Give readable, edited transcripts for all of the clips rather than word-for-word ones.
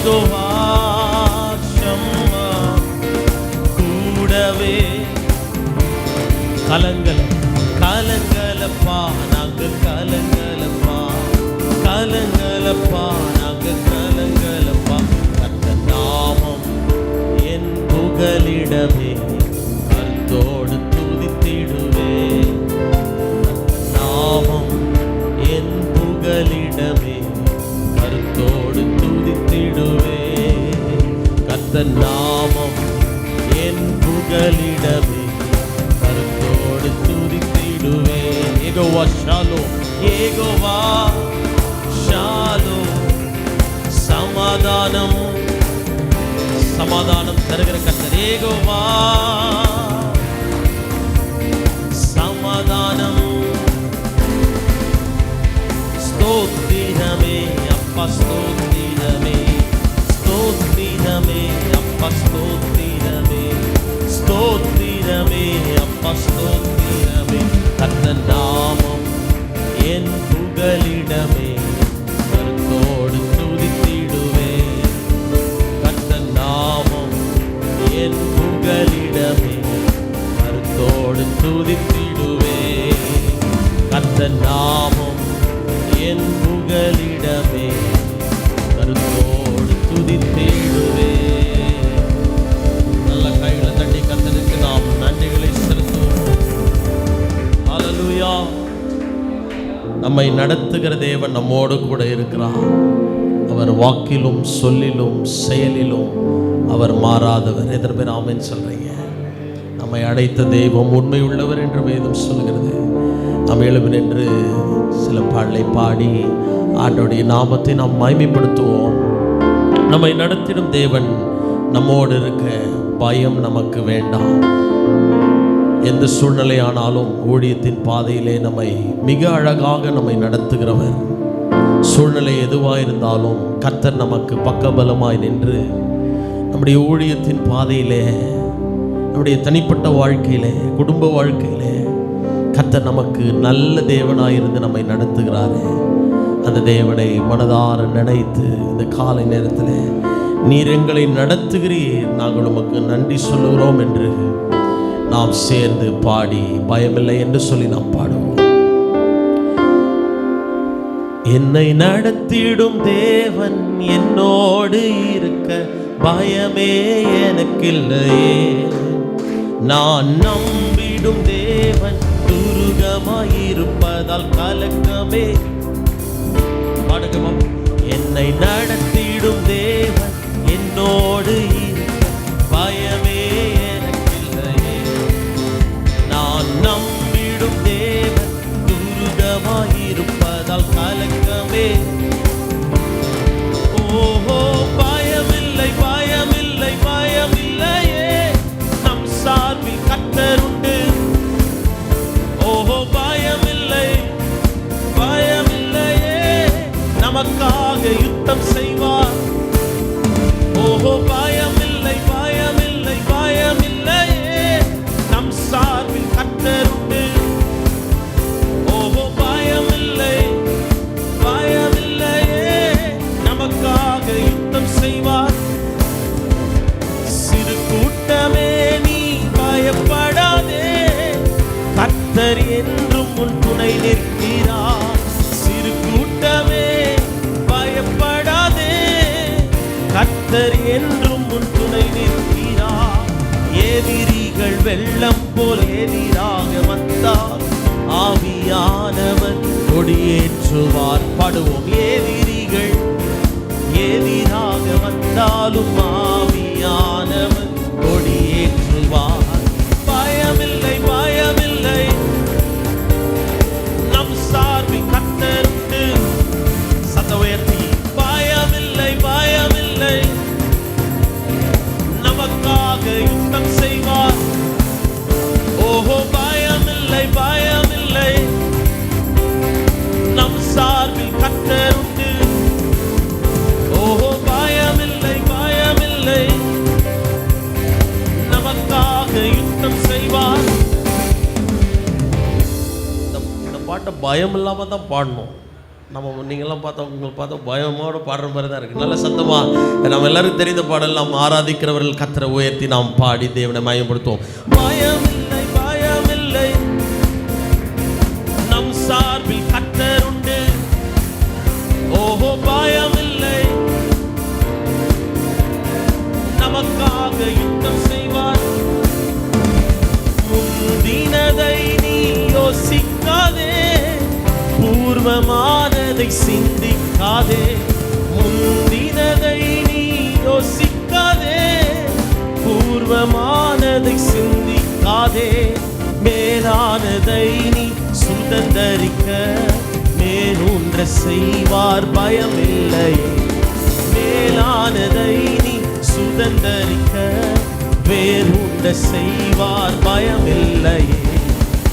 ஏகோவா ஷம்மா கூடவே. கலங்கலப்பா நாங்க கலங்கலப்பா, கலங்கலப்பா நாங்க கலங்கலப்பா. கர்த்தர் நாமம் என் புகலிடமே, கர்த்தரோடு துதித்திடுவே. கர்த்தர் நாமம் என் புகலிடமே, கர்த்தரோடு துதித்திடுவே. கர்த்தர் நாமம் என் புகலிடமே, கர்த்தரோடு துதித்திடுவே. Jehovah Shalom, Jehovah Shalom. சமாதானம் சமாதானம் தருகிற கர்த்தர் ஏகோவா சமாதானம். ஸ்தோத்திரமே அப்பா ஸ்தோத்திரமே, ஸ்தோத்திரமே அப்பா ஸ்தோத்திரமே, ஸ்தோத்திரமே அப்பா ஸ்தோத்திரமே. கர்த்தர் நாமம் என் புகலிடமே, கர்த்தரோடு துதித்திடுவே. கர்த்தர் நாமம் என் புகலிடமே, கர்த்தரோடு துதித்திடுவே. கர்த்தர் நாமம் என் புகலிடமே, கர்த்தரோடு துதித்திடுவே. நல்ல கைகளை தட்டி கர்த்தருக்கு நாம் நன்றிகளை செலுத்துவோம். ஹல்லேலூயா. நம்மை நடத்துகிற தேவன் நம்மோடு கூட இருக்கிறார். அவர் வாக்கிலும் சொல்லிலும் செயலிலும் அவர் மாறாதவர். எத்தனை பேர் ஆமென் சொல்றீங்க? நம்மை அழைத்த தெய்வம் உண்மை உள்ளவர் என்று வேதம் சொல்கிறது. நாம் எழுந்து நின்று சில பாடலை பாடி ஆண்டவருடைய நாமத்தை நாம் மகிமைப்படுத்துவோம். நம்மை நடத்திடும் தேவன் நம்மோடு இருக்க பயம் நமக்கு வேண்டாம். எந்த சூழ்நிலையானாலும் ஊழியத்தின் பாதையிலே நம்மை மிக அழகாக நம்மை நடத்துகிறவர். சூழ்நிலை எதுவாக இருந்தாலும் கர்த்தர் நமக்கு பக்கபலமாய் நின்று நம்முடைய ஊழியத்தின் பாதையிலே, நம்முடைய தனிப்பட்ட வாழ்க்கையிலே, குடும்ப வாழ்க்கையிலே கர்த்தர் நமக்கு நல்ல தேவனாயிருந்து நம்மை நடத்துகிறாரே. அந்த தேவனை மனதார நினைத்து இந்த காலை நேரத்தில் நீர் எங்களை நடத்துகிறீர், நாங்கள் உமக்கு நன்றி சொல்லுகிறோம் என்று நாம் சேர்ந்து பாடி பயமில்லை என்று சொல்லி நாம் பாடுவோம். என்னை நடத்திடும் தேவன் என்னோடு இருக்க பயமே எனக்கில்லையே. நான் நம்பிடும் தேவன் துருகமாயிருப்பதால் கலக்கமே. பாடுகமா. என்னை நடத்திடும் தேவன் என்னோடு இருக்க பயமே எனக்கில்லையே. நான் நம்பிடும் தேவன் துருகமாயிருப்பதால் கலக்கமே. ஓஹோ பயமில்லை பயமில்லை பயமில்லையே, நம் சார்பில் கர்த்தருண்டு. ஓஹோ பயமில்லை பயமில்லையே, நமக்காக யுத்தம் செய்வார். ஓஹோ பயமில்லை பயமில்லை பயமில்லையே, நம் சார்பில் கர்த்தருண்டு. ஓஹோ பயமில்லை பயமில்லையே, நமக்காக யுத்தம் செய்வார். சிறு கூட்டமே நீ பயப்படாதே, கர்த்தர் என்றும் உன் துணை நிற்கிறார். சிறு கூட்டமே பயப்படாதே, கர்த்தர் என்றும் உன் துணை நிற்கிறார். எதிரிகள் வெள்ளம் போல் எதிராக வந்தால் ஆவியானவர் கொடியேற்றுவார். பாடுவோம். எதிரிகள் எதிராக வந்தாலும் ஆவியானவர் கொடியேற்றுவார். பயமில்லை பயமில்லை, நம் சார்பில் கர்த்தர் உண்டு. சத்தம் உயர்த்தி பயமில்லை பயமில்லை, நமக்காக யுத்தம் செய்வார். ஓஹோ பயமில்லை பயமில்லை, நம் சார்பில் கர்த்தர் உண்டு. ஓஹோ பயமில்லை பயமில்லை, நமக்காக யுத்தம் செய்வார். இந்த பாட்டை பயம் இல்லாம தான் பாடணும். நீங்கள்லாம் பார்த்தா உங்களுக்கு பார்த்தா பயமோடு பாடுற மாதிரி தான் இருக்குது. நல்ல சத்தமாக நம்ம எல்லாரும் தெரிந்த பாடல் நாம் ஆராதிக்கிறவர்கள் கர்த்தரை உயர்த்தி நாம் பாடி தேவனை மயப்படுத்துவோம். பயமில்லை பயமில்லை, நம் சார்பில் கர்த்தர் உண்டு. ஓஹோ பயமில்லை, நமக்காக யுத்தம் செய்வார். முந்தினதை நீ யோசிக்காதே, பூர்வமானதை சிந்திக்காதே. முந்தினதை நீ யோசிக்காதே, பூர்வமானதை சிந்திக்காதே. மேலானதை நீ சுதந்தரிக்க மேலூன்ற செய்வார். பயமில்லை, மேலானதை நீ சுதந்தரிக்க வேறூன்ற செய்வார். பயமில்லை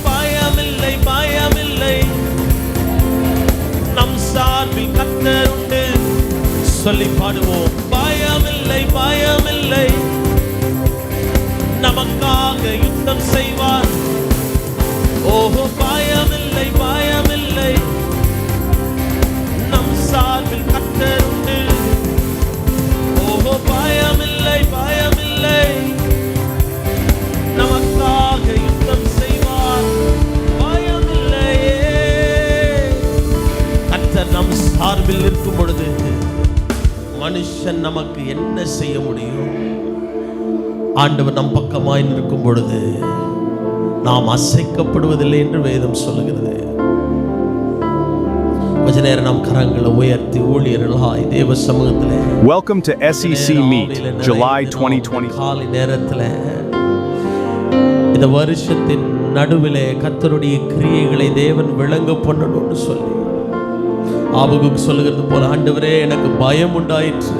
பயமில்லை பயமில்லை, நம் சார்பில் கர்த்தர் உண்டு. சொல்லி பாடுவோம். பயமில்லை பயமில்லை, நமக்காக யுத்தம் செய்வார். ஓஹோ பயமில்லை பயமில்லை, நம் சார்பில் கர்த்தர் உண்டு. ஓஹோ பயமில்லை பயமில்லை, நமக்காக யுத்தம் செய்வார். பயமில்லையே. கர்த்தர் நம் சார்பில் இருக்கும் பொழுது மனுஷன் நமக்கு என்ன செய்ய முடியும்? ஆண்டவர் நம் பக்கமாய் நிற்கும் பொழுது நாம் அசைக்கப்படுவதில்லை என்று வேதம் சொல்லுகிறது. கொஞ்ச நேரம் நாம் கரங்களை உயர்த்தி ஊழியர்களாய் தேவ சமூகத்திலே. Welcome to SEC Meet, July 2020. காலை நேரத்தில் இந்த வருஷத்தின் நடுவிலே கர்த்தருடைய கிரியைகளை தேவன் விளங்க பண்ணணும்னு சொல்லி ஆபகுக் சொல்லுகிறது போல, ஆண்டவரே எனக்கு பயம் உண்டாயிற்று,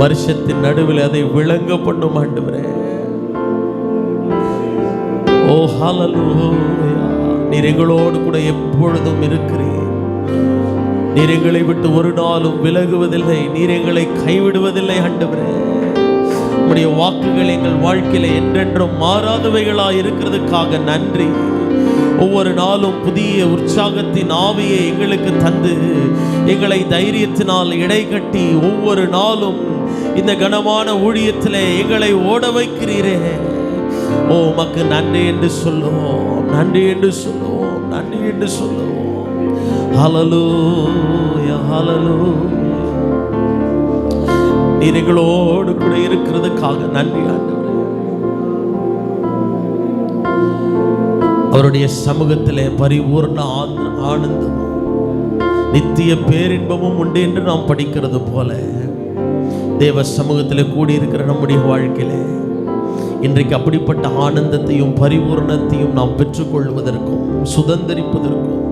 வருஷத்தின் நடுவில் அதை விளங்க பண்ணும் ஆண்டவரே. ஓ ஹல்லேலூயா, நீர் எங்களோடு கூட எப்பொழுதும் இருக்கிறீர். நீர் எங்களை விட்டு ஒரு நாளும் விலகுவதில்லை, நீர் எங்களை கைவிடுவதில்லை ஆண்டவரே. உம்முடைய வாக்குகள் எங்கள் வாழ்க்கையில என்றென்றும் மாறாதவைகளாய் இருக்கிறதுக்காக நன்றி. ஒவ்வொரு நாளும் புதிய உற்சாகத்தின் ஆவியை எங்களுக்கு தந்து எங்களை தைரியத்தினால் இடை கட்டி ஒவ்வொரு நாளும் இந்த கனமான ஊழியத்திலே எங்களை ஓட வைக்கிறீரே. ஓ உமக்கு நன்றி என்று சொல்லுவோம், நன்றி என்று சொல்லுவோம், நன்றி என்று சொல்லுவோம். ஹல்லேலூயா ஹல்லேலூயா. நீர் எங்களோடு கூட இருக்கிறதுக்காக நன்றி ஆண்டவரே. அவருடைய சமூகத்திலே பரிபூர்ண ஆனந்தமும் நித்திய பேரின்பமும் உண்டு என்று நாம் படிக்கிறது போல, தேவ சமூகத்திலே கூடியிருக்கிற நம்முடைய வாழ்க்கையிலே இன்றைக்கு அப்படிப்பட்ட ஆனந்தத்தையும் பரிபூர்ணத்தையும் நாம் பெற்றுக்கொள்வதற்கும் சுதந்திரிப்பதற்கும்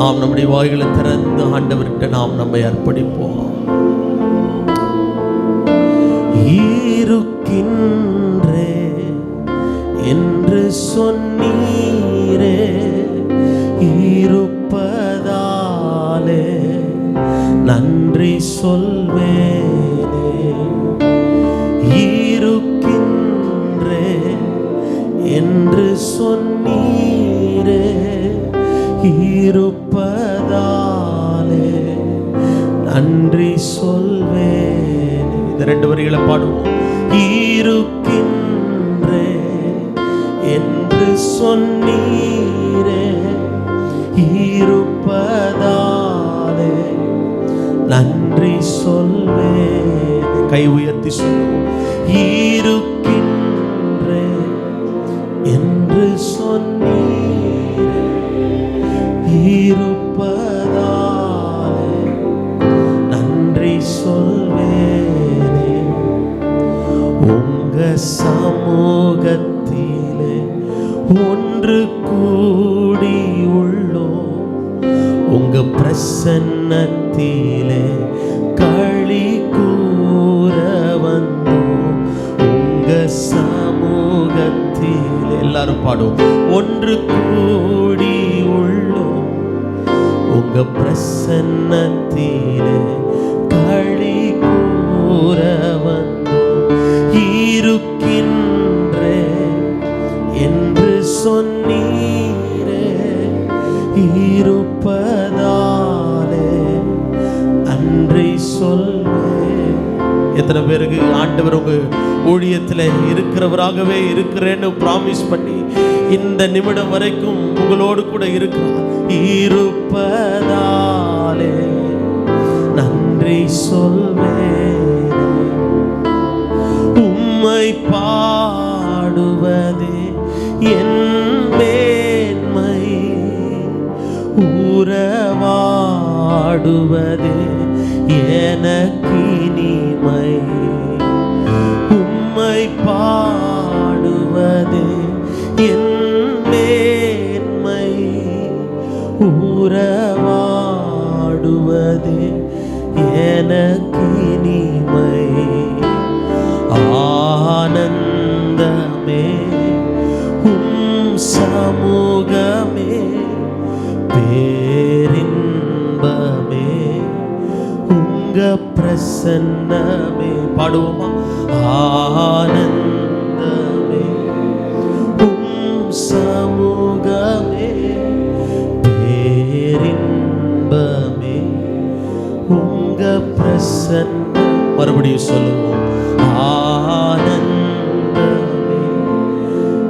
நாம் நம்முடைய வாய்களை திறந்து ஆண்டவர்கிட்ட நாம் நம்மை அர்ப்பணிப்போம். இருக்கின்றே என்று சொன்னீரே, இருப்பதாலே நன்றி சொல்வேனே. இருக்கின்றே என்று சொன்னீரே, இருப்பதாலே நன்றி சொல்வேனே. இந்த ரெண்டு வரிகளை பாடுவோம். இருக்கின்றே என்று சொன்னீரே, இருப்பதாலே நன்றி சொல்வேன். கை உயர்த்தி சொல்லுவோம். இருக்கின்றே என்று சொன்னீரே, இருப்பதாலே நன்றி சொல்வேனே. உங்க சமூகத்திலே ஒன்று கூடி உள்ளோ, உங்க பிரசன்னத்திலே களி கூற வந்தோம். உங்க சமூகத்திலே எல்லாரும் பாடும். ஒன்று கூடி உள்ளோ, உங்க பிரசன்னத்திலே களி கூற வந்தோம். இருக்கின்றே என்று சொன்னீரே, இரு சொல்வேன். எத்தனை பேருக்கு ஆண்டவர் உங்க ஊழியத்தில் இருக்கிறவராகவே இருக்கிறேன்னு ப்ராமிஸ் பண்ணி இந்த நிமிடம் வரைக்கும் உங்களோடு கூட இருப்பதாலே நன்றி சொல்வேன். உம்மை பாடுவதே என் மேன்மை, உறவாடுவதே எனக்கு இனிமை. உம்மை பாடுவதே என் மேன்மை, உறவாடுவதே எனக்கு இனிமை. ஆனந்தமே உம் சமூகமே, பேரின்பமே உங்க பிரசன்னமே. பாடுவோமா? ஆனந்தமே உம் சமூகமே, பேரின்பமே உங்க பிரசன்ன. மறுபடியும் சொல்லுவோம். ஆனந்தமே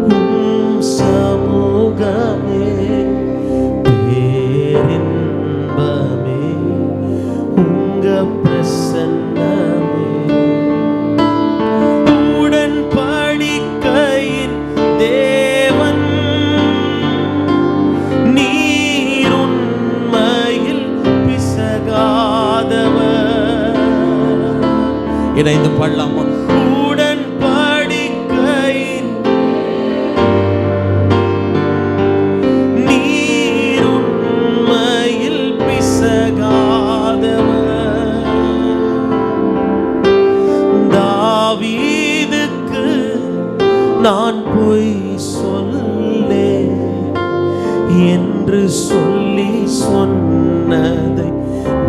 உம் சமூகமே, பேரின்பமே உங்க பிரசன்னமே. உடன்படிக்கையின் தேவன் நீர் உண்மையில் பிசகாதவர். இணைந்து பாடலாமா? உடன்படிக்கையின் நீர் உண்மையில் பிசகாதவர். தாவீதுக்கு நான் பொய் சொல்லேன் என்று சொல்லி சொன்னதை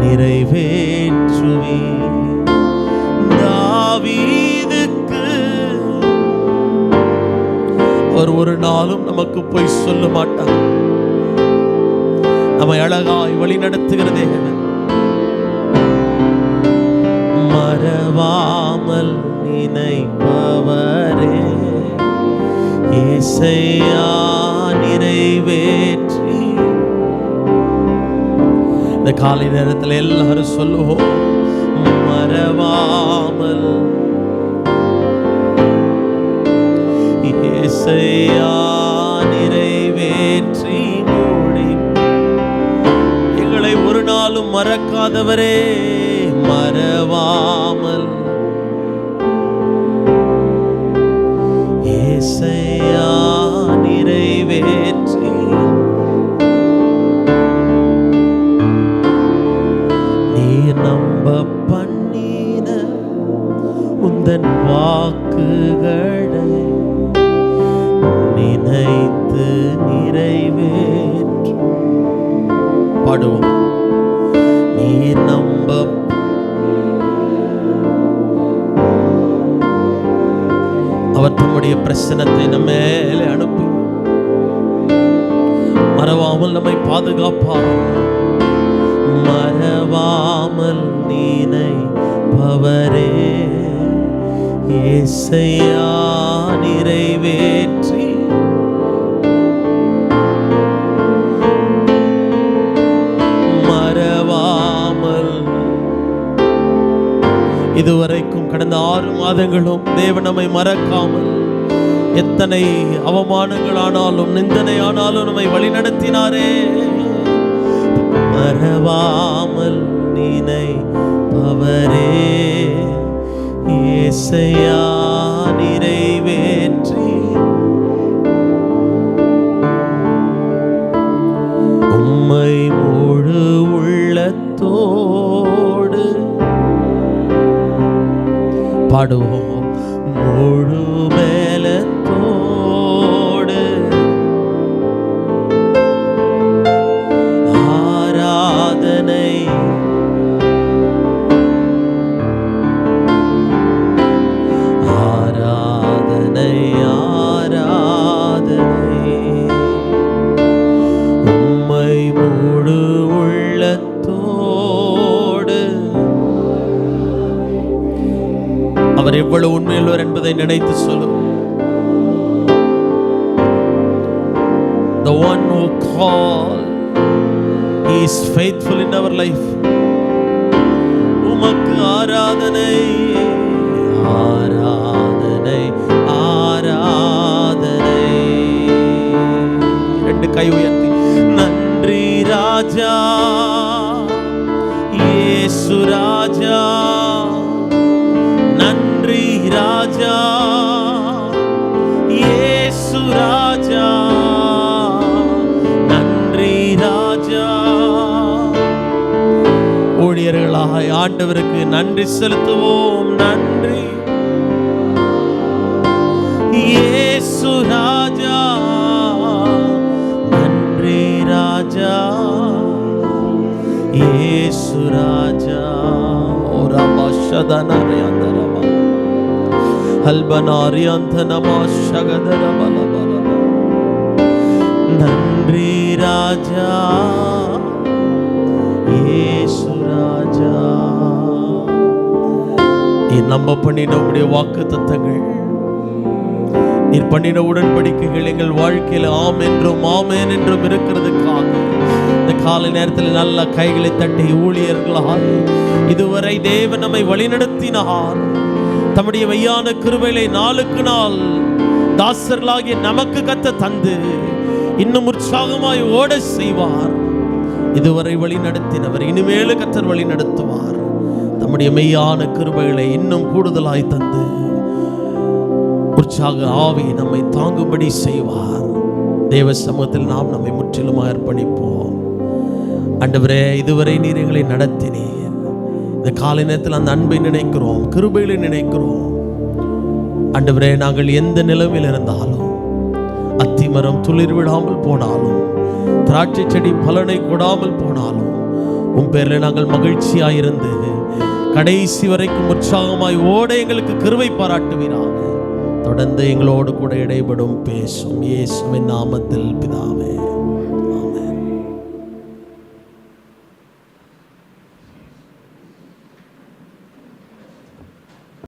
நிறைவேற்றுவேன். தாவீதுக்கு அவர் ஒரு நாளும் நமக்கு பொய் சொல்ல மாட்டார். நம்மை அழகாய் வழி நடத்துகிற தேவன். மறவாமல் நினைப்பவரே இயேசையா நிறைவேற்றி. இந்த காலை நேரத்தில் எல்லாரும் சொல்லுவோம். மறவாமல் இயேசையா நிறைவேற்றி மூடி. எங்களை ஒரு நாளும் மறக்காதவரே, மறவாமல் இயேசையா நிறைவேற்றி நீர் நம்ப பண்ணின உந்தன் வாக்குகளை நினைத்து நிறைவேற்று. பாடுவோம். நீர் நம்ப அவர் தம்முடைய பிரசன்னத்தை நம்ம மேலே அனுப்பி மறவாமல் நம்மை பாதுகாப்பார். மறவாமல் நினைப்பவரே இயேசையா நிறைவேற்றி மறவாமல். இதுவரைக்கும் கடந்த 6 மாதங்களும் தேவன் நம்மை மறக்காமல் எத்தனை அவமானங்கள் ஆனாலும் நிந்தனை ஆனாலும் நம்மை வழி நடத்தினாரே. மறவாமல் நினைப்பவரே இயேசையா நிறைவேற்றி உம்மை முழு உள்ளத்தோடு பாடுவோம். முழு மேலத்தோடு ஆராதனை ஆராதனை ஆராதனை உம்மை முழு உள்ளத்தோடு அவர் எவ்வளவு உண்மையுள்ளவர் என்பதை நினைத்து சொல்லும். The one who called, he is faithful in our life. உமக்கு ஆராதனை ஆராதனை ஆராதனை. ரெண்டு கை உயர்த்தி நன்றி ராஜா இயேசு ராஜா, நன்றி ராஜா இயேசு ராஜா, நன்றி ராஜா. ஊழியர்களாய் ஆண்டவருக்கு நன்றி செலுத்துவோம். நன்றி இயேசு ராஜா, நன்றி ராஜா இயேசு ராஜா. ஓரா பாஷதனரே அந்தரமா அல்பனாரி அந்தனமா ஷகதரபலபல. நன்றி ராஜா இயேசு ராஜா. நீர் நம்ப பண்ணின உம்முடைய வாக்குத்தத்தங்கள், நீர் பண்ணின உடன்படிக்கைகள் எங்கள் வாழ்க்கையில் ஆம் என்றும் ஆமென் என்றும் இருக்கிறதுக்காக இந்த காலை நேரத்தில் நல்ல கைகளை தட்டி ஊழியர்களால் இதுவரை தேவன் நம்மை வழிநடத்தினார். தம்முடைய மெய்யான கிருபையை நாளுக்கு நாள் தாசர்களாகிய நமக்கு கத்த தந்து இன்னும் உற்சாகமாய் ஓட செய்வார். இதுவரை வழி நடத்தினவர் இனிமேலு கத்தர் வழி நடத்துவார். தம்முடைய மெய்யான கிருபைகளை இன்னும் கூடுதலாய் தந்து உற்சாக ஆவி நம்மை தாங்கும்படி செய்வார். தேவ சமூகத்தில் நாம் நம்மை முற்றிலுமாய் அர்ப்பணிப்போம். ஆண்டவரே, இதுவரை நீர் எங்களை நடத்தினீர். இந்த காலை நேரத்தில் அந்த அன்பை நினைக்கிறோம், கிருபைகளை நினைக்கிறோம். ஆண்டவரே, நாங்கள் எந்த நிலைமையில் இருந்தாலும், அத்திமரம் துளிர் விடாமல் போனாலும், திராட்சை செடி பலனை கொடாமல் போனாலும், உன் பேரில் நாங்கள் மகிழ்ச்சியாயிருந்து கடைசி வரைக்கும் உற்சாகமாய் ஓட எங்களுக்கு கிருபை பாராட்டுவீராக. தொடர்ந்து எங்களோடு கூட இடைபடும் பேசும் இயேசுவின் நாமத்தில் பிதாவே.